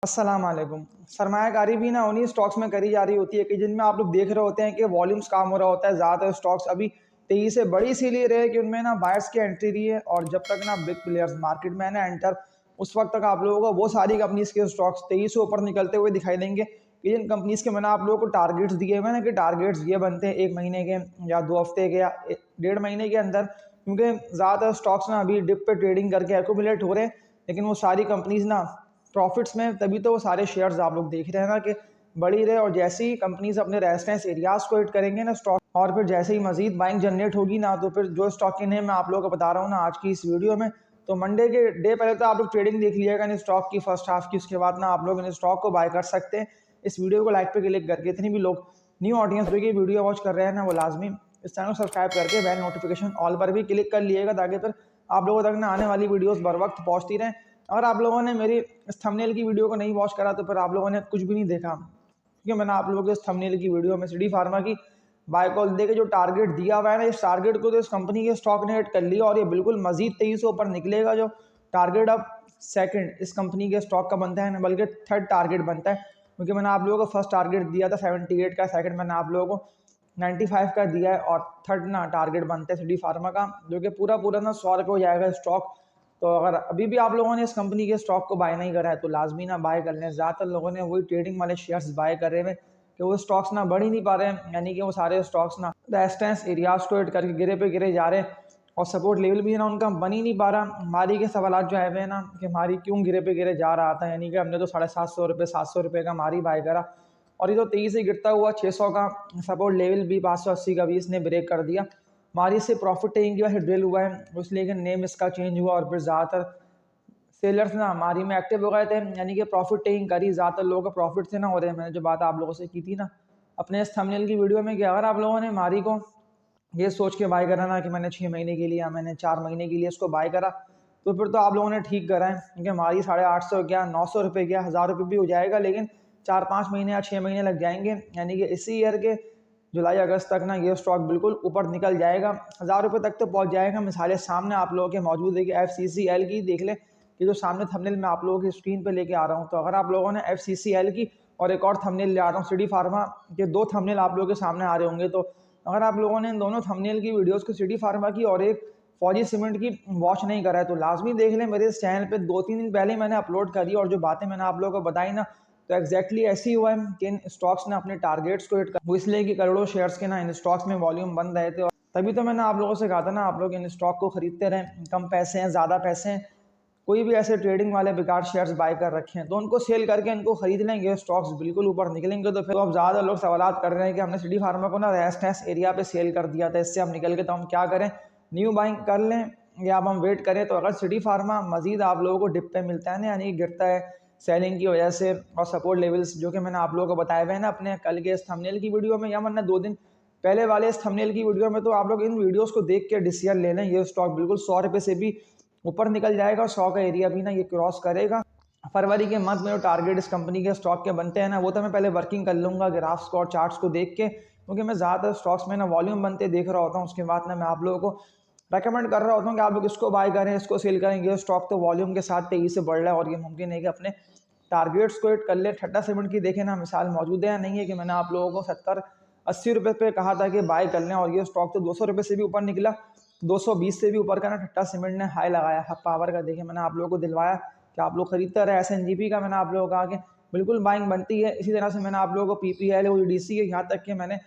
अस्सलाम वालेकुम। सरमायाकारी भी ना उन्हीं स्टॉक्स में करी जा रही होती है कि जिनमें आप लोग देख रहे होते हैं कि वॉल्यूम्स काम हो रहा होता है। ज़्यादातर स्टॉक्स अभी तेज़ी से बढ़ी इसीलिए रहे कि उनमें ना बायर्स की एंट्री रही है और जब तक ना बिग प्लेयर्स मार्केट में है ना एंटर, उस वक्त तक आप लोगों को वो सारी कंपनीज़ के स्टॉक्स तेज़ी से ऊपर निकलते हुए दिखाई देंगे कि जिन कंपनीज़ के मैंने आप लोगों को टारगेट्स दिए हुए हैं ना कि टारगेट्स ये बनते हैं 1 महीने के या 2 हफ्ते के या डेढ़ महीने के अंदर, क्योंकि ज़्यादातर स्टॉक्स ना अभी डिप पे ट्रेडिंग करके एक्यूमुलेट हो रहे हैं। लेकिन वो सारी कंपनीज़ ना प्रॉफिट्स में, तभी तो वो सारे शेयर्स आप लोग देख रहे हैं ना कि बढ़ ही रहे। और जैसे ही कंपनीज अपने रेजिस्टेंस एरियाज को हिट करेंगे ना स्टॉक, और फिर जैसे ही मजीद बाइंग जनरेट होगी ना, तो फिर जो स्टॉक के नेम मैं आप लोगों को बता रहा हूँ ना आज की इस वीडियो में, तो मंडे के डे पहले तो आप लोग ट्रेडिंग देख लीजिएगा इन स्टॉक की फर्स्ट हाफ की। उसके बाद ना आप लोग इन स्टॉक को बाय कर सकते हैं। इस वीडियो को लाइक पे क्लिक करके इतनी भी लोग न्यू ऑडियंस जो कि वीडियो वॉच कर रहे हैं ना, वो लाजमी इस चैनल को सब्सक्राइब करके बेल नोटिफिकेशन ऑल पर भी क्लिक कर लिएगा ताकि फिर आप लोगों तक ना आने वाली वीडियोस बर वक्त पहुंचती रहें। अगर आप लोगों ने मेरी इस थंबनेल की वीडियो को नहीं वॉच करा तो फिर आप लोगों ने कुछ भी नहीं देखा, क्योंकि मैंने आप लोगों को इस थंबनेल की वीडियो में सिटी फार्मा की बाय कॉल दे के जो टारगेट दिया हुआ है ना, इस टारगेट को तो इस कंपनी के स्टॉक ने हिट कर लिया और ये बिल्कुल मजीद तेजी से ऊपर निकलेगा। जो टारगेट अब सेकंड इस कंपनी के स्टॉक का बनता है ना, बल्कि थर्ड टारगेट बनता है, क्योंकि मैंने आप लोगों को फर्स्ट टारगेट दिया था 78 का, सेकंड मैंने आप लोगों को 95 का दिया है और थर्ड ना टारगेट बनता है सिटी फार्मा का, जो कि पूरा पूरा ना 100 रुपये हो जाएगा स्टॉक। तो अगर अभी भी आप लोगों ने इस कंपनी के स्टॉक को बाय नहीं करा है तो लाजमी ना बाय कर लें। ज़्यादातर लोगों ने वही ट्रेडिंग वाले शेयर्स बाय कर रहे हैं कि वो स्टॉक्स ना बढ़ ही नहीं पा रहे हैं, यानी कि वो सारे स्टॉक्स ना रेजिस्टेंस एरियाज को हिट करके गिरे पे गिरे जा रहे हैं और सपोर्ट लेवल भी ना उनका बन ही नहीं पा रहा। हमारी के सवाल जो आए हुए हैं ना कि हमारी क्यों गिरे पे गिरे जा रहा था, यानी कि हमने तो 750 रुपये 700 रुपये का हमारी बाय करा और ये तो तेज़ी से गिरता हुआ 600 का सपोर्ट लेवल भी 580 का भी इसने ब्रेक कर दिया। हमारी से प्रॉफिट टेकिंग की वजह से ड्रिल हुआ है, इसलिए कि नेम इसका चेंज हुआ और फिर ज़्यादातर सेलर्स ना हमारी में एक्टिव हो गए थे, यानी कि प्रॉफिट टेकिंग करी। ज़्यादातर लोगों को प्रॉफिट से ना हो रहे हैं। मैंने जो बात आप लोगों से की थी ना अपने इस थंबनेल की वीडियो में कि अगर आप लोगों ने हमारी को ये सोच के बाय करा ना कि मैंने 6 महीने के लिए या मैंने 4 महीने के लिए इसको बाय करा, तो फिर तो आप लोगों ने ठीक करा है, क्योंकि हमारी 850 क्या 900 रुपये क्या 1000 रुपये भी हो जाएगा, लेकिन 4-5 महीने या 6 महीने लग जाएंगे, यानी कि इसी ईयर के जुलाई अगस्त तक ना ये स्टॉक बिल्कुल ऊपर निकल जाएगा, 1000 रुपये तक तो पहुंच जाएगा। मिसालें सामने आप लोगों के मौजूद है कि FCCL की देख लें कि जो सामने थंबनेल मैं आप लोगों की स्क्रीन पे लेके आ रहा हूँ। तो अगर आप लोगों ने FCCL की और एक और थंबनेल ले आ रहा हूँ सिटी फार्मा के, दो थंबनेल आप लोगों के सामने आ रहे होंगे। तो अगर आप लोगों ने इन दोनों थंबनेल की वीडियोस को सिटी फार्मा की और एक फौजी सीमेंट की वॉच नहीं करा है तो लाजमी देख लें। मेरे इस चैनल पे 2-3 दिन पहले मैंने अपलोड करी और जो बातें मैंने आप लोगों को बताई ना, तो एग्जैक्टली ऐसी हुआ है कि इन स्टॉक्स ने अपने टारगेट्स को हिट कर, वो इसलिए कि करोड़ों शेयर्स के ना इन स्टॉक्स में वॉल्यूम बन रहे थे। और तभी तो मैंने आप लोगों से कहा था ना आप लोग इन स्टॉक को खरीदते रहें, कम पैसे हैं ज़्यादा पैसे हैं, कोई भी ऐसे ट्रेडिंग वाले बेकार शेयर्स बाय कर रखे हैं तो उनको सेल करके इनको खरीद लेंगे, स्टॉक्स बिल्कुल ऊपर निकलेंगे। तो फिर तो अब ज़्यादा लोग सवाल कर रहे हैं कि हमने सिटी फार्मा को ना रेजिस्टेंस एरिया पे सेल कर दिया था, इससे हम निकल के तो हम क्या करें, न्यू बाइंग कर लें या अब हम वेट करें। तो अगर सिटी फार्मा मजीद आप लोगों को डिप पे मिलता है ना, यानी गिरता है सेलिंग की वजह से और सपोर्ट लेवल्स जो कि मैंने आप लोगों को बताए हुए हैं ना अपने कल के इस थंबनेल की वीडियो में या वरना 2 दिन पहले वाले इस थंबनेल की वीडियो में, तो आप लोग इन वीडियोस को देख के डिसीजन ले लें। ये स्टॉक बिल्कुल 100 रुपये से भी ऊपर निकल जाएगा और 100 का एरिया भी ना ये क्रॉस करेगा। फरवरी के मंथ में जो टारगेट इस कंपनी के स्टॉक के बनते हैं ना, वो तो मैं पहले वर्किंग कर लूँगा ग्राफ्स को और चार्ट्स को देख के, क्योंकि मैं ज़्यादातर स्टॉक्स में ना वॉल्यूम बनते देख रहा होता हूँ। उसके बाद ना मैं आप लोगों को रेकमेंड कर रहा होता हूँ कि आप लोग इसको बाय करें, इसको सेल करें। ये स्टॉक तो वॉल्यूम के साथ तेज़ी से बढ़ रहा है और ये मुमकिन है कि अपने टारगेट्स को हिट कर ले। ठट्टा सीमेंट की देखें ना मिसाल मौजूद है या नहीं है कि मैंने आप लोगों को 70-80 रुपये पे कहा था कि बाय कर लें और ये स्टॉक तो 200 रुपये से भी ऊपर निकला, 220 से भी ऊपर का ना ठट्टा सीमेंट ने हाई लगाया है। पावर का देखिए मैंने आप लोगों को दिलवाया कि आप लोग खरीदते रहे। SNGP का मैंने आप लोगों को कहा कि बिल्कुल बाइंग बनती है। इसी तरह से मैंने आप लोगों को PPL ODC के यहाँ तक कि मैंने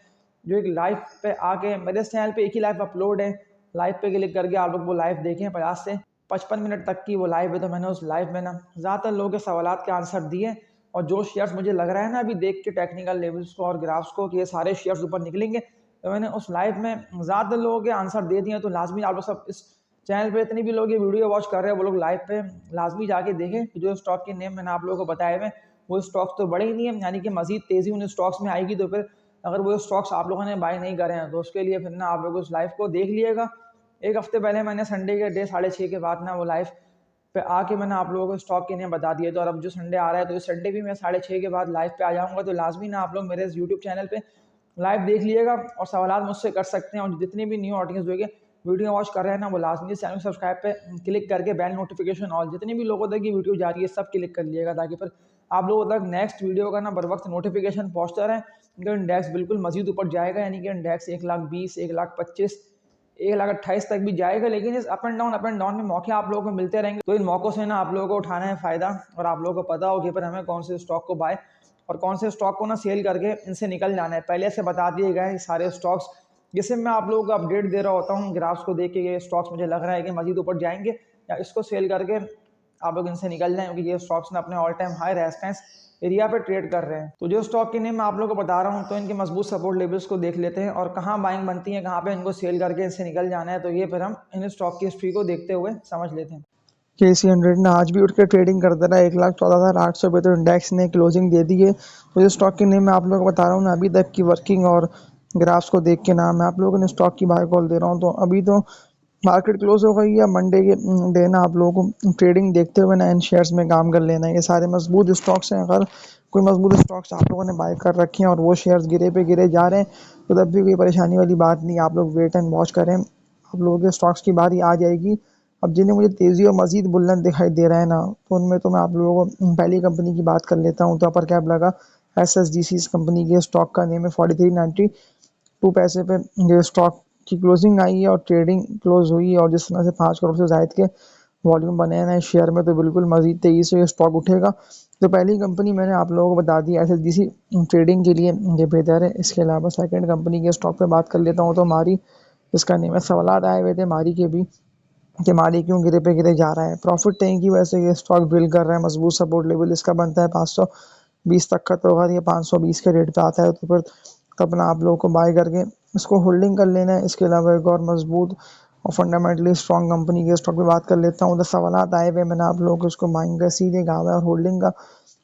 जो एक लाइव पे आके मेरे चैनल पे एक ही लाइव अपलोड है, लाइव पे क्लिक करके आप लोग वो लाइव देखें 50 से 55 मिनट तक की वो लाइव है। तो मैंने उस लाइव में ना ज़्यादातर लोगों के सवालात के आंसर दिए और जो शेयर्स मुझे लग रहा है ना अभी देख के टेक्निकल लेवल्स को और ग्राफ्स को कि ये सारे शेयर्स ऊपर निकलेंगे, तो मैंने उस लाइव में ज़्यादातर लोगों के आंसर दे दिए। तो लाजमी आप लोग सब इस चैनल पे इतनी भी लोग ये वीडियो वॉच कर रहे हैं वो लोग लाइव पे लाजमी जाके देखें कि जो स्टॉक के नेम मैंने आप लोगों को बताए हुए वो स्टॉक्स तो बढ़े ही नहीं है, यानी कि मजीद तेज़ी उन स्टॉक्स में आएगी। तो फिर अगर वो स्टॉक्स आप लोगों ने बाय नहीं करे हैं तो उसके लिए फिर ना आप लोग उस लाइव को देख लिएगा। एक हफ्ते पहले मैंने संडे के डे 6:30 के बाद ना वो लाइव पे आके मैंने आप लोगों को स्टॉक के नेम बता दिए। तो और अब जो संडे आ रहा है तो इस संडे भी मैं 6:30 के बाद लाइव पे आ जाऊँगा। तो लाजमी ना आप लोग मेरे इस यूट्यूब चैनल पे लाइव देख लीजिएगा और सवालात मुझसे कर सकते हैं। और जितनी भी न्यू ऑडियंस जो है वीडियो वॉच कर रहे हैं ना, वो लाजमी चैनल सब्सक्राइब पे क्लिक करके बेल नोटिफिकेशन और जितनी भी लोगों तक ये वीडियो जा रही है सब क्लिक कर लीजिएगा, ताकि फिर आप लोगों तक नेक्स्ट वीडियो का ना बर वक्त नोटिफिकेशन पहुंचता रहे, क्योंकि इंडेक्स बिल्कुल मजीद ऊपर जाएगा, यानी कि इंडेक्स 1,20,000, 1,25,000, 1,28,000 तक भी जाएगा। लेकिन इस अप एंड डाउन में मौके आप लोगों को मिलते रहेंगे, तो इन मौकों से ना आप लोगों को उठाना है फ़ायदा, और आप लोगों को पता हो कि फिर हमें कौन से स्टॉक को बाय और कौन से स्टॉक को ना सेल करके इनसे निकल जाना है। पहले से बता दिए गए सारे स्टॉक्स, जिससे मैं आप लोगों को अपडेट दे रहा होता हूँ ग्राफ्स को देख के, ये स्टॉक्स मुझे लग रहा है कि मजीद ऊपर जाएंगे, या इसको सेल करके आप लोग इनसे निकल जाएं, क्योंकि ये स्टॉक्स ने अपने all time high resistance area पे ट्रेड कर रहे हैं। तो जो स्टॉक की नेम मैं आप लोगों को बता रहा हूँ, तो इनके मजबूत सपोर्ट लेवल्स को देख लेते हैं और कहाँ बाइंग बनती है, कहाँ पे इनको सेल करके इनसे निकल जाना है। तो ये फिर हम इन स्टॉक की हिस्ट्री को देखते हुए समझ लेते हैं। KC 100 ने आज भी उठ के ट्रेडिंग करता रहा, 1,14,800 पे तो इंडेक्स ने क्लोजिंग दे दी है। तो जो स्टॉक की नेम मैं आप लोगों को बता रहा हूँ ना, अभी तक की वर्किंग और ग्राफ्स को देख के ना मैं आप लोगों को स्टॉक की बाय कॉल दे रहा हूँ। तो अभी तो मार्केट क्लोज हो गई है, मंडे के डे ना आप लोगों को ट्रेडिंग देखते हुए ना इन शेयर्स में काम कर लेना है। ये सारे मजबूत स्टॉक्स हैं, अगर कोई मजबूत स्टॉक्स आप लोगों ने बाय कर रखे हैं और वो शेयर्स गिरे पे गिरे जा रहे हैं, तो तब भी कोई परेशानी वाली बात नहीं, आप लोग वेट एंड वॉच करें, आप लोगों के स्टॉक्स की बारी आ जाएगी। अब जिन्हें मुझे तेज़ी और मजीद बुलंद दिखाई दे रहा है ना, तो उनमें तो मैं आप लोगों को पहली कंपनी की बात कर लेता हूँ। तो अपर कैप लगा SSGC इस कंपनी के स्टॉक का नेम है, 43.92 पैसे पे ये स्टॉक की क्लोजिंग आई है और ट्रेडिंग क्लोज हुई है। और जिस तरह से 5 करोड़ से जायद के वॉल्यूम बने हैं ना इस शेयर में, तो बिल्कुल मजीद तेजी से ये स्टॉक उठेगा। तो पहली कंपनी मैंने आप लोगों को बता दी, SSGC ट्रेडिंग के लिए ये बेहतर है। इसके अलावा सेकंड कंपनी के स्टॉक पे बात कर लेता हूँ, तो मारी इसका नेम है। सवाल आए हुए थे मारी के भी कि मारी क्यों गिरे पे गिरे जा रहा है। प्रॉफिट टेकिंग की वजह से ये स्टॉक ड्रिल कर रहा है, मजबूत सपोर्ट लेवल इसका बनता है 520 तक का। तो अगर ये 520 के रेट पे आता है, तो फिर अपना आप लोगों को बाय करके इसको होल्डिंग कर लेना है। इसके अलावा एक और मजबूत और फंडामेंटली स्ट्रॉन्ग कंपनी के स्टॉक पे बात कर लेता हूँ। तो सवाल आए हुए, मैंने आप लोगों को इसको बाइंग का सीधे कहा हुआ है और होल्डिंग का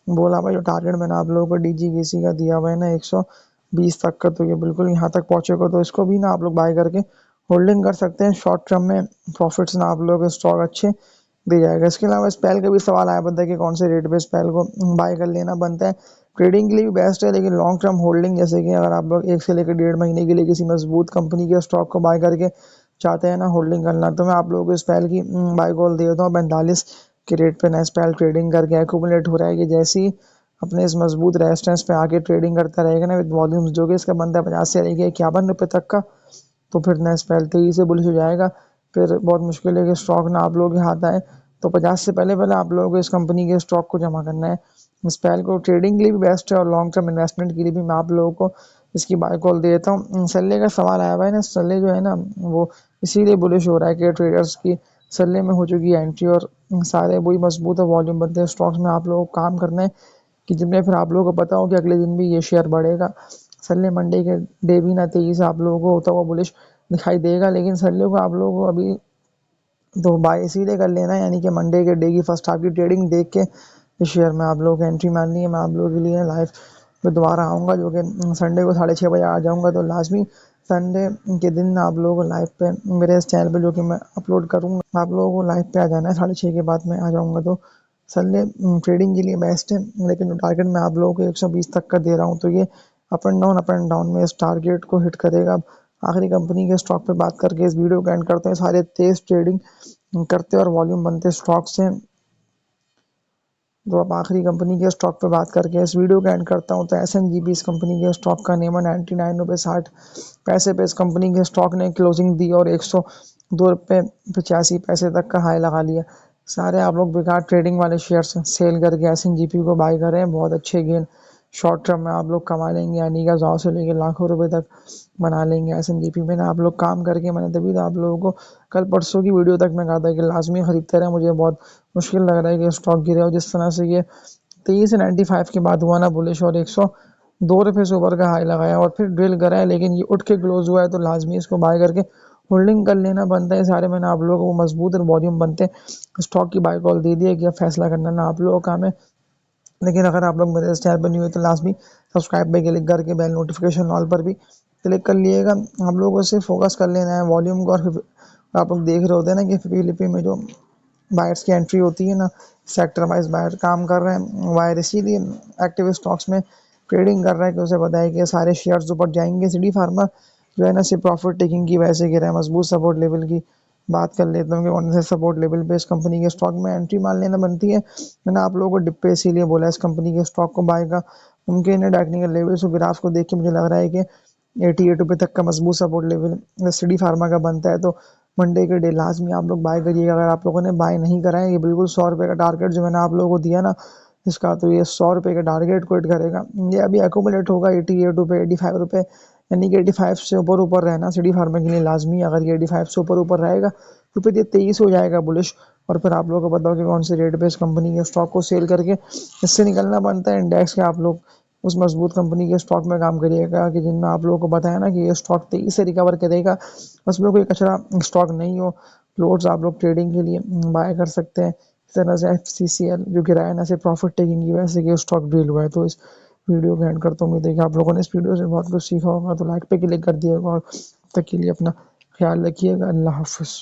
बोला भाई। जो टारगेट मैंने आप लोगों को DGKC का दिया हुआ है ना 120 तक का, तो ये बिल्कुल यहाँ तक पहुंचेगा। तो इसको भी ना आप लोग बाय करके होल्डिंग कर सकते हैं, शॉर्ट टर्म में प्रॉफिट्स ना आप लोगों के स्टॉक अच्छे दे जाएगा। इसके अलावा स्पेल का भी सवाल आया बनता है कि कौन से रेट पे स्पेल को बाय कर लेना बनता है। ट्रेडिंग के लिए भी बेस्ट है, लेकिन लॉन्ग टर्म होल्डिंग, जैसे कि अगर आप लोग 1 से लेकर 1.5 महीने के लिए किसी मजबूत कंपनी के स्टॉक को बाय करके चाहते हैं ना होल्डिंग करना, तो मैं आप लोगों को स्पेल की बाय कॉल दे देता हूँ। 45 के रेट पे ना स्पेल ट्रेडिंग करके एक्यूमुलेट हो रहा है कि जैसे ही अपने इस मजबूत रेजिस्टेंस पे आके ट्रेडिंग करता रहेगा ना विद वॉल्यूम्स, जो कि इसका बनता है 50 से लेके 51 रुपये तक का, तो फिर ना स्पेल तेजी से बुलिश हो जाएगा। फिर बहुत मुश्किल है कि स्टॉक ना आप लोगों के हाथ आए। तो 50 से पहले पहले आप लोगों को इस कंपनी के स्टॉक को जमा करना है। स्पेल को ट्रेडिंग के लिए भी बेस्ट है और लॉन्ग टर्म इन्वेस्टमेंट के लिए भी मैं आप लोगों को इसकी बाय कॉल दे देता हूँ। सल्ले का सवाल आया हुआ है ना, सल्ले जो है ना वो इसीलिए बुलिश हो रहा है कि ट्रेडर्स की सल्ले में हो चुकी है एंट्री, और सारे वही मजबूत और वॉल्यूम बनते हैं स्टॉक्स में आप लोगों को काम करना है कि जिनमें फिर आप लोगों को पता हो कि अगले दिन भी ये शेयर बढ़ेगा। सल्ले मंडे के डे भी ना तेजी से आप लोगों को होता हुआ बुलिश दिखाई देगा, लेकिन सल्ले को आप लोगों को अभी तो बाय इसीलिए कर लेना है, यानी कि मंडे के डे की फर्स्ट हाफ की ट्रेडिंग देख के इस शेयर में आप लोगों को एंट्री मारनी है। मैं आप लोगों के लिए लाइव में दोबारा आऊँगा, जो कि संडे को 6:30 बजे आ जाऊँगा। तो लाजमी संडे के दिन आप लोगों को लाइव पे मेरे इस चैनल पे जो कि मैं अपलोड करूँगा, आप लोगों को लाइव पे आ जाना है। 6:30 के बाद मैं आ जाऊँगा। तो संडे ट्रेडिंग के लिए बेस्ट है, लेकिन जो टारगेट मैं आप लोगों को 120 तक का दे रहा हूँ, तो ये अप एंड डाउन में इस टारगेट को हिट करेगा। अब आखिरी कंपनी के स्टॉक पे बात करके इस वीडियो को एंड करते हैं। सारे तेज ट्रेडिंग करते और वॉल्यूम बनते स्टॉक से, तो अब आखिरी कंपनी के स्टॉक पे बात करके इस वीडियो को एंड करता हूँ। तो SNGP इस कंपनी के स्टॉक का नेम है, 99 रुपये 60 पैसे पे इस कंपनी के स्टॉक ने क्लोजिंग दी और 102 रुपये 85 पैसे तक का हाई लगा लिया। सारे आप लोग बेकार ट्रेडिंग वाले शेयर्स सेल करके SNGP को बाय कर रहे हैं, बहुत अच्छे गेन शॉर्ट टर्म में आप लोग कमा लेंगे, यानी कि 100 से लेकर लाखों रुपए तक बना लेंगे। SNGP में ना आप लोग काम करके, मैंने तभी तो आप लोगों को कल परसों की वीडियो तक मैं कहा था कि लाजमी खरीदते रहे। मुझे बहुत मुश्किल लग रहा है कि स्टॉक गिरे, और जिस तरह से ये 23.95 के बाद हुआ ना बुलिश और 102 रुपये से ऊपर का हाई लगाया और फिर ड्रिल करा है, लेकिन ये उठ के क्लोज हुआ है, तो लाजमी इसको बाय करके होल्डिंग कर लेना बनता है। सारे मैंने आप लोगों को मजबूत और वॉल्यूम बनते हैं स्टॉक की बाय कॉल दे दी है कि अब फैसला करना ना आप लोगों का काम है। लेकिन अगर आप लोग मेरे इस चैनल पर न्यू है, तो लाजमी सब्सक्राइब पे क्लिक करके बेल नोटिफिकेशन ऑल पर भी क्लिक कर लिएगा। आप लोगों को सिर्फ फोकस कर लेना है वॉल्यूम को, और आप लोग देख रहे होते हैं ना कि फिलिपी में जो बायर्स की एंट्री होती है ना, सेक्टर वाइज बायर काम कर रहे हैं। वायर इसीलिए एक्टिव स्टॉक्स में ट्रेडिंग कर रहा है कि उसे पता है कि सारे शेयर्स ऊपर जाएंगे। CD फार्मा जो है ना सिर्फ प्रॉफिट टेकिंग की वजह से गिरा है, मजबूत सपोर्ट लेवल की बात कर लेता हूँ कि कौन से सपोर्ट लेवल पे इस कंपनी के स्टॉक में एंट्री मान लेना बनती है। मैंने आप लोगों को डिप पे इसीलिए बोला इस कंपनी के स्टॉक को बाय का, उनके इन्हें टेक्निकल लेवल्स और ग्राफ को देख के मुझे लग रहा है कि 88 रुपये तक का मजबूत सपोर्ट लेवल एसडी फार्मा का बनता है। तो मंडे के डे लाजमी आप लोग बाय करिएगा। अगर आप लोगों ने बाय नहीं करा है, ये बिल्कुल 100 रुपये का टारगेट जो मैंने आप लोगों को दिया ना इसका, तो ये 100 रुपये का टारगेट को हिट करेगा। ये अभी एकोमुलेट होगा 88 रुपये 85 रुपये, यानी कि 85 से ऊपर ऊपर रहना सिटी फार्मा के लिए लाजमी। अगर ये 85 से ऊपर ऊपर रहेगा तो फिर ये 23 हो जाएगा बुलिश। और फिर आप लोगों को बताओ कि कौन से रेट पे इस कंपनी के स्टॉक को सेल करके इससे निकलना बनता है इंडेक्स के। आप लोग उस मजबूत कंपनी के स्टॉक में काम करिएगा कि जिनमें आप लोगों को बताया ना कि ये स्टॉक 23 से रिकवर करेगा, उसमें कोई कचरा स्टॉक नहीं हो। फ्लोट्स आप लोग ट्रेडिंग के लिए बाय कर सकते हैं। इस तरह से FCCL जो किराया से प्रॉफिट टेकिंग की वजह से ये स्टॉक डील हुआ है। तो इस वीडियो को एंड करता हूँ। उम्मीद है कि आप लोगों ने इस वीडियो से बहुत कुछ सीखा होगा। तो लाइक पे क्लिक कर दिएगा और तब तक के लिए अपना ख्याल रखिएगा। अल्लाह हाफिज़।